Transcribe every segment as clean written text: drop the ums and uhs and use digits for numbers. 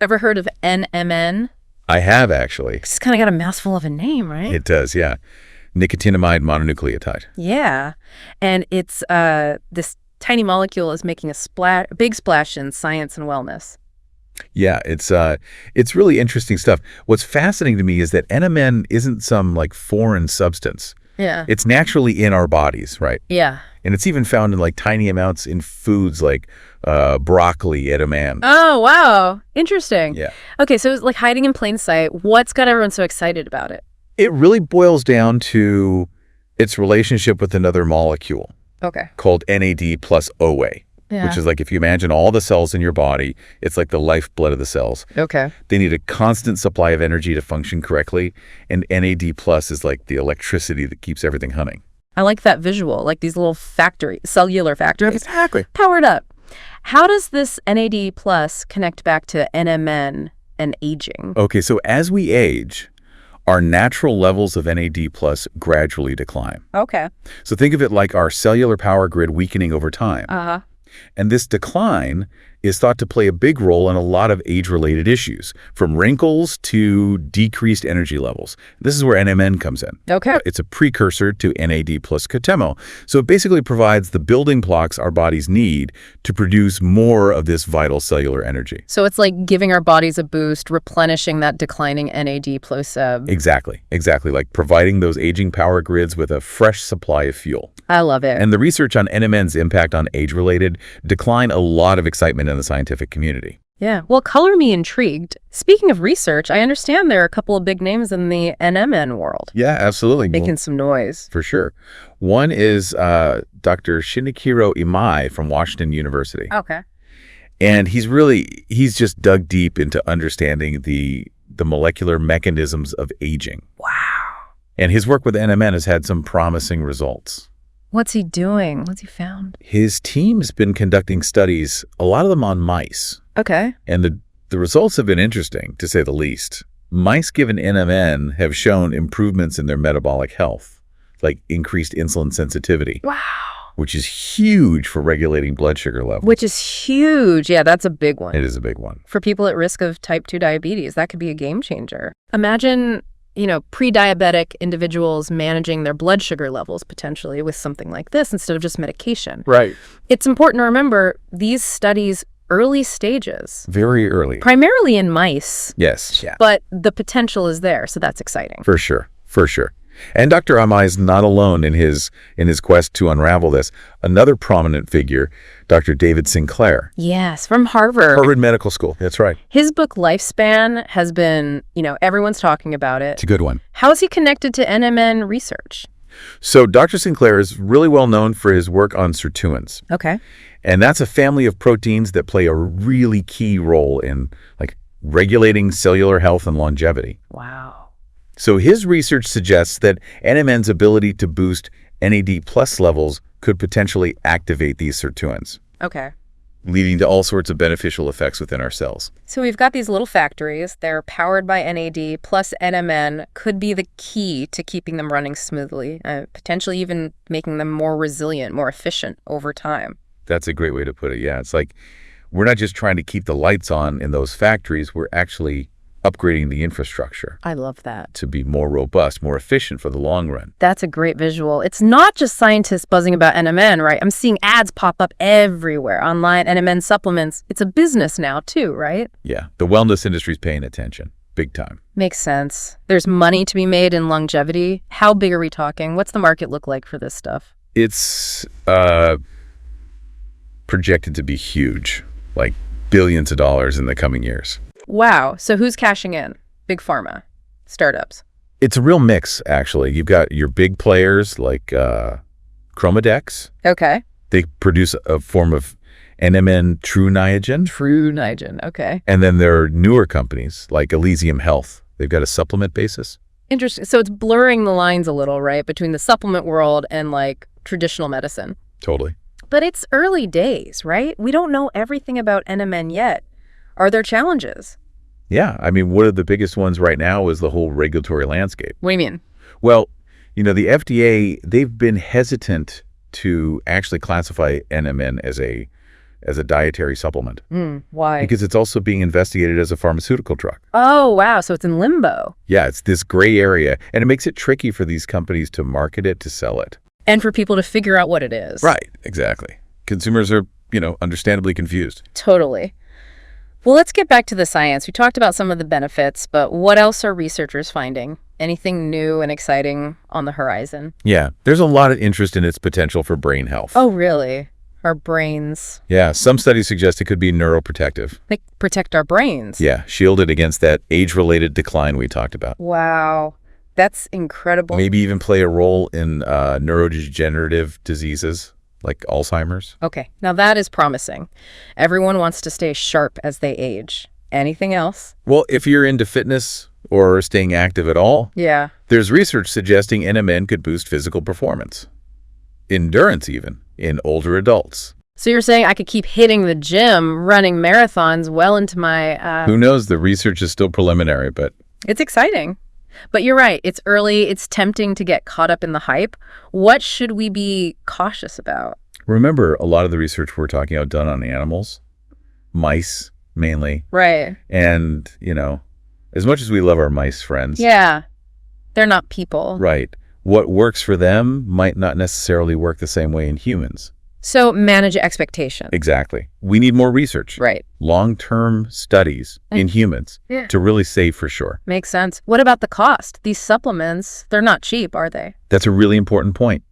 Ever heard of NMN? I have, actually. It's kind of got a mouthful of a name, right? It does, yeah. Nicotinamide mononucleotide. Yeah. And it's this tiny molecule is making a big splash in science and wellness. Yeah, it's really interesting stuff. What's fascinating to me is that NMN isn't some like foreign substance. Yeah. It's naturally in our bodies, right? Yeah. And it's even found in like tiny amounts in foods like broccoli edamame. Oh, wow. Interesting. Yeah. Okay, so it's like hiding in plain sight. What's got everyone so excited about it? It really boils down to its relationship with another molecule Okay. called NAD plus OA, Yeah. which is like if you imagine all the cells in your body, it's like the lifeblood of the cells. Okay. They need a constant supply of energy to function correctly, and NAD plus is like the electricity that keeps everything humming. I like that visual, like these little cellular factories. Exactly. Powered up. How does this NAD plus connect back to NMN and aging? Okay, so as we age, our natural levels of NAD plus gradually decline. Okay. So think of it like our cellular power grid weakening over time. Uh-huh. And this decline is thought to play a big role in a lot of age-related issues, from wrinkles to decreased energy levels. This is where NMN comes in. Okay. It's a precursor to NAD plus COTEMO. So it basically provides the building blocks our bodies need to produce more of this vital cellular energy. So it's like giving our bodies a boost, replenishing that declining NAD plus. Exactly. Like providing those aging power grids with a fresh supply of fuel. I love it. And the research on NMN's impact on age-related decline a lot of excitement in the scientific community. Yeah. Well, color me intrigued. Speaking of research, I understand there are a couple of big names in the NMN world. Yeah, absolutely. Making some noise. For sure. One is Dr. Shin-ichiro Imai from Washington University. Okay. And he's just dug deep into understanding the molecular mechanisms of aging. Wow. And his work with NMN has had some promising results. What's he doing? What's he found? His team's been conducting studies, a lot of them on mice. Okay. And the results have been interesting, to say the least. Mice given NMN have shown improvements in their metabolic health, like increased insulin sensitivity. Wow. Which is huge for regulating blood sugar levels. Which is huge. Yeah, that's a big one. It is a big one. For people at risk of type 2 diabetes, that could be a game changer. Imagine, pre-diabetic individuals managing their blood sugar levels potentially with something like this instead of just medication. Right. It's important to remember these studies early stages. Very early. Primarily in mice. Yes. Yeah. But the potential is there, so that's exciting. For sure. And Dr. Imai is not alone in his quest to unravel this. Another prominent figure, Dr. David Sinclair. Yes, from Harvard. Harvard Medical School. That's right. His book Lifespan has been, everyone's talking about it. It's a good one. How is he connected to NMN research? So Dr. Sinclair is really well known for his work on sirtuins. Okay. And that's a family of proteins that play a really key role in regulating cellular health and longevity. Wow. So his research suggests that NMN's ability to boost NAD plus levels could potentially activate these sirtuins, Okay. leading to all sorts of beneficial effects within our cells. So we've got these little factories. They're powered by NAD plus NMN could be the key to keeping them running smoothly, potentially even making them more resilient, more efficient over time. That's a great way to put it. Yeah, it's like we're not just trying to keep the lights on in those factories. We're actually upgrading the infrastructure I love that. to be more robust, more efficient for the long run. That's a great visual. It's not just scientists buzzing about NMN, right? I'm seeing ads pop up everywhere online, NMN supplements. It's a business now too, right? Yeah, the wellness industry's paying attention, big time. Makes sense. There's money to be made in longevity. How big are we talking? What's the market look like for this stuff? It's projected to be huge, like billions of dollars in the coming years. Wow. So who's cashing in? Big pharma, startups. It's a real mix, actually. You've got your big players like Chromadex. Okay. They produce a form of NMN True Niagen. True Niagen. Okay. And then there are newer companies like Elysium Health. They've got a supplement basis. Interesting. So it's blurring the lines a little, right, between the supplement world and traditional medicine. Totally. But it's early days, right? We don't know everything about NMN yet. Are there challenges? Yeah. I mean, one of the biggest ones right now is the whole regulatory landscape. What do you mean? Well, the FDA, they've been hesitant to actually classify NMN as as a dietary supplement Why? because it's also being investigated as a pharmaceutical drug. Oh, wow. So it's in limbo. Yeah, it's this gray area, and it makes it tricky for these companies to market it, to sell it. And for people to figure out what it is. Right, exactly. Consumers are, understandably confused. Totally. Well, let's get back to the science. We talked about some of the benefits, but what else are researchers finding? Anything new and exciting on the horizon? Yeah, there's a lot of interest in its potential for brain health. Oh, really? Our brains. Yeah, some studies suggest it could be neuroprotective. Like protect our brains. Yeah, shielded against that age-related decline we talked about. Wow. That's incredible. Maybe even play a role in neurodegenerative diseases like Alzheimer's. Okay, now that is promising. Everyone wants to stay sharp as they age. Anything else? Well, if you're into fitness or staying active at all, Yeah. there's research suggesting NMN could boost physical performance. Endurance even, in older adults. So you're saying I could keep hitting the gym, running marathons well into my... Who knows? The research is still preliminary, but... It's exciting. But you're right. It's early. It's tempting to get caught up in the hype. What should we be cautious about? Remember, a lot of the research we're talking about done on animals, mice mainly. Right. And, as much as we love our mice friends. Yeah. They're not people. Right. What works for them might not necessarily work the same way in humans. So manage expectations. Exactly. We need more research. Right. Long-term studies in humans to really say for sure. Makes sense. What about the cost? These supplements, they're not cheap, are they? That's a really important point.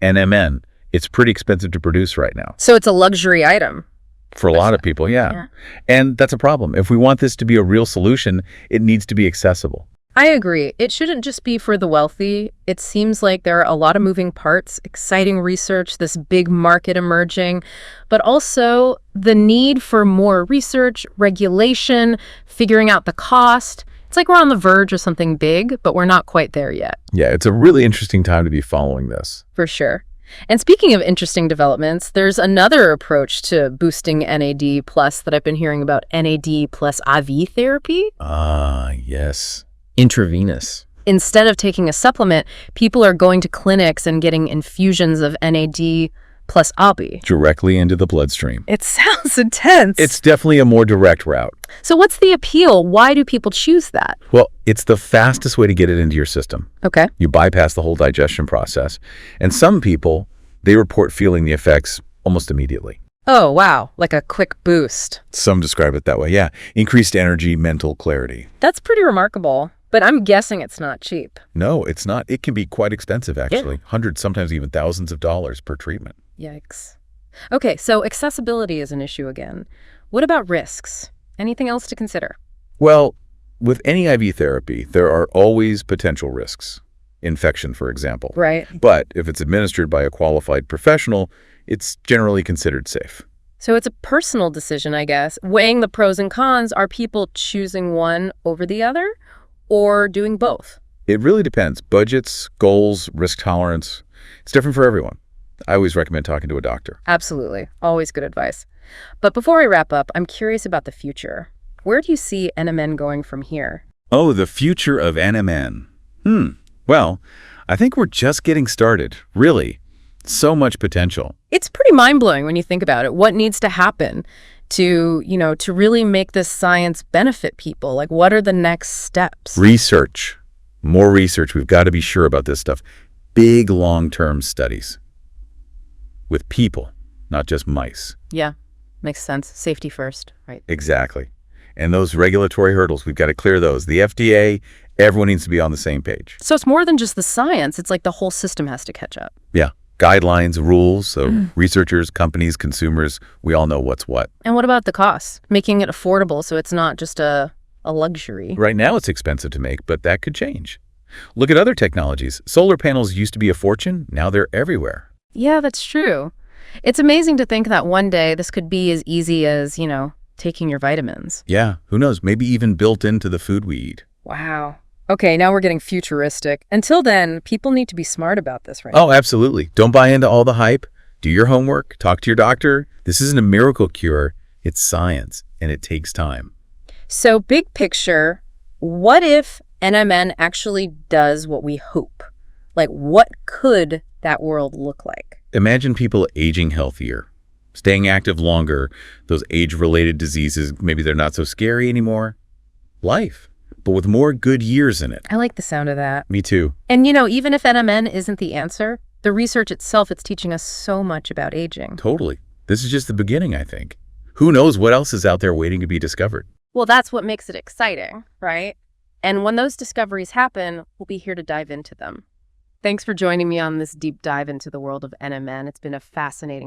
NMN, it's pretty expensive to produce right now. So it's a luxury item. For a lot of people, yeah. And that's a problem. If we want this to be a real solution, it needs to be accessible. I agree. It shouldn't just be for the wealthy. It seems like there are a lot of moving parts, exciting research, this big market emerging, but also the need for more research, regulation, figuring out the cost. It's like we're on the verge of something big, but we're not quite there yet. Yeah, it's a really interesting time to be following this. For sure. And speaking of interesting developments, there's another approach to boosting NAD plus that I've been hearing about, NAD plus IV therapy. Ah, yes. Intravenous. Instead of taking a supplement, people are going to clinics and getting infusions of NAD plus ABI. Directly into the bloodstream. It sounds intense. It's definitely a more direct route. So what's the appeal? Why do people choose that? Well, it's the fastest way to get it into your system. Okay. You bypass the whole digestion process. And some people, they report feeling the effects almost immediately. Oh, wow. Like a quick boost. Some describe it that way, yeah. Increased energy, mental clarity. That's pretty remarkable. But I'm guessing it's not cheap. No, it's not. It can be quite expensive, actually. Hundreds, sometimes even thousands of dollars per treatment. Yikes. Okay, so accessibility is an issue again. What about risks? Anything else to consider? Well, with any IV therapy, there are always potential risks. Infection, for example. Right. But if it's administered by a qualified professional, it's generally considered safe. So it's a personal decision, I guess. Weighing the pros and cons, are people choosing one over the other or doing both? It really depends. Budgets, goals, risk tolerance. It's different for everyone. I always recommend talking to a doctor. Absolutely. Always good advice. But before I wrap up, I'm curious about the future. Where do you see NMN going from here? Oh, the future of NMN. Well, I think we're just getting started, really. So much potential. It's pretty mind-blowing when you think about it. What needs to happen to really make this science benefit people? Like, what are the next steps? Research. More research. We've got to be sure about this stuff. Big long-term studies. With people, not just mice. Yeah, makes sense. Safety first, right? Exactly. And those regulatory hurdles, we've got to clear those. The FDA, everyone needs to be on the same page. So it's more than just the science. It's like the whole system has to catch up. Yeah. Guidelines, rules, so researchers, companies, consumers, we all know what's what. And what about the costs? Making it affordable so it's not just a luxury. Right now it's expensive to make, but that could change. Look at other technologies. Solar panels used to be a fortune. Now they're everywhere. Yeah, that's true. It's amazing to think that one day this could be as easy as, taking your vitamins. Yeah, who knows? Maybe even built into the food we eat. Wow. Okay, now we're getting futuristic. Until then, people need to be smart about this, right? Oh, absolutely. Don't buy into all the hype. Do your homework. Talk to your doctor. This isn't a miracle cure. It's science, and it takes time. So big picture, what if NMN actually does what we hope? Like, what could that world look like? Imagine people aging healthier, Staying active longer, those age-related diseases, maybe they're not so scary anymore. Life, but with more good years in it. I like the sound of that. Me too. And, even if NMN isn't the answer, the research itself, it's teaching us so much about aging. Totally. This is just the beginning, I think. Who knows what else is out there waiting to be discovered? Well, that's what makes it exciting, right? And when those discoveries happen, we'll be here to dive into them. Thanks for joining me on this deep dive into the world of NMN. It's been a fascinating